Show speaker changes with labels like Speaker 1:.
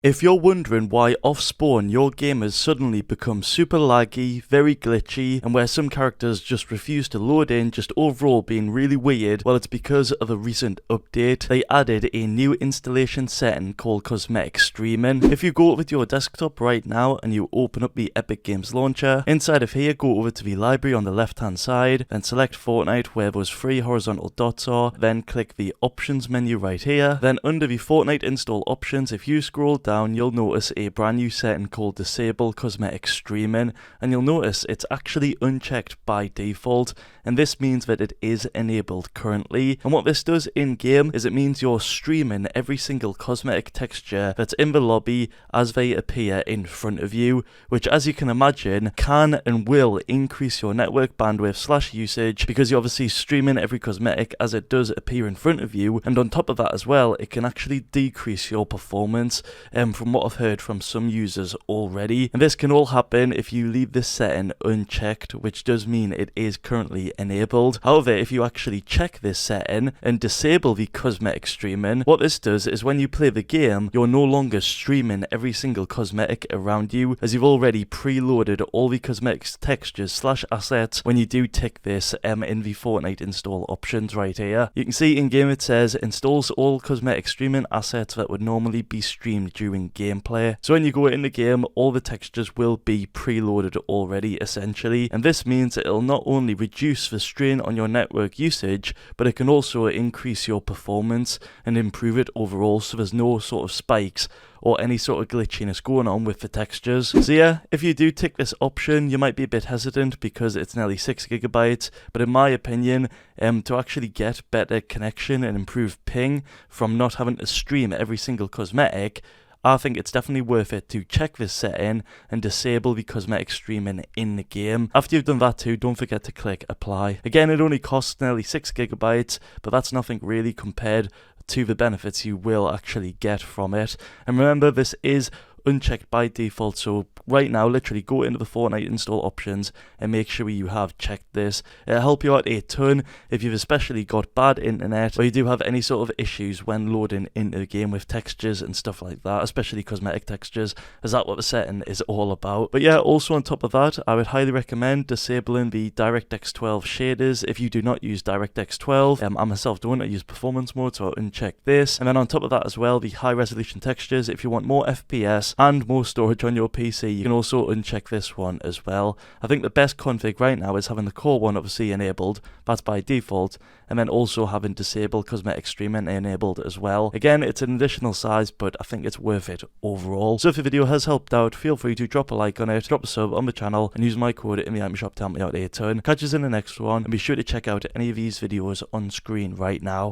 Speaker 1: If you're wondering why off-spawn your game has suddenly become super laggy, very glitchy, and where some characters just refuse to load in, just overall being really weird, well, it's because of a recent update. They added a new installation setting called Cosmetic Streaming. If you go over to your desktop right now and you open up the Epic Games launcher, inside of here go over to the library on the left hand side, then select Fortnite where those three horizontal dots are, then click the options menu right here, then under the Fortnite install options, if you scroll down, you'll notice a brand new setting called Disable Cosmetic Streaming, and you'll notice it's actually unchecked by default, and this means that it is enabled currently. And what this does in game is it means you're streaming every single cosmetic texture that's in the lobby as they appear in front of you, which, as you can imagine, can and will increase your network bandwidth / usage, because you're obviously streaming every cosmetic as it does appear in front of you, and on top of that as well, it can actually decrease your performance, from what I've heard from some users already. And this can all happen if you leave this setting unchecked, which does mean it is currently enabled. However, if you actually check this setting and disable the cosmetic streaming, what this does is when you play the game, you're no longer streaming every single cosmetic around you, as you've already preloaded all the cosmetics textures / assets when you do tick this in the Fortnite install options right here. You can see in game it says installs all cosmetic streaming assets that would normally be streamed during gameplay. So when you go in the game, all the textures will be preloaded already essentially, and this means that it'll not only reduce the strain on your network usage, but it can also increase your performance and improve it overall, so there's no sort of spikes or any sort of glitchiness going on with the textures. So yeah, if you do tick this option, you might be a bit hesitant because it's nearly 6 GB, but in my opinion, to actually get better connection and improve ping from not having to stream every single cosmetic, I think it's definitely worth it to check this setting and disable the cosmetic streaming in the game. After you've done that too, don't forget to click apply. Again, it only costs nearly 6 GB, but that's nothing really compared to the benefits you will actually get from it. And remember, this is unchecked by default, so right now literally go into the Fortnite install options and make sure you have checked this. It'll help you out a ton if you've especially got bad internet or you do have any sort of issues when loading into the game with textures and stuff like that, especially cosmetic textures, as that's what the setting is all about. But yeah, also on top of that, I would highly recommend disabling the DirectX 12 shaders if you do not use DirectX 12. I myself don't, I use performance mode, so I'll uncheck this. And then on top of that as well, the high resolution textures, if you want more FPS and more storage on your PC, you can also uncheck this one as well. I think the best config right now is having the core one obviously enabled, that's by default, and then also having disable cosmetic streaming enabled as well. Again, it's an additional size, but I think it's worth it overall. So if the video has helped out, feel free to drop a like on it, drop a sub on the channel, and use my code in the item shop to help me out a ton. Catch us in the next one, and be sure to check out any of these videos on screen right now.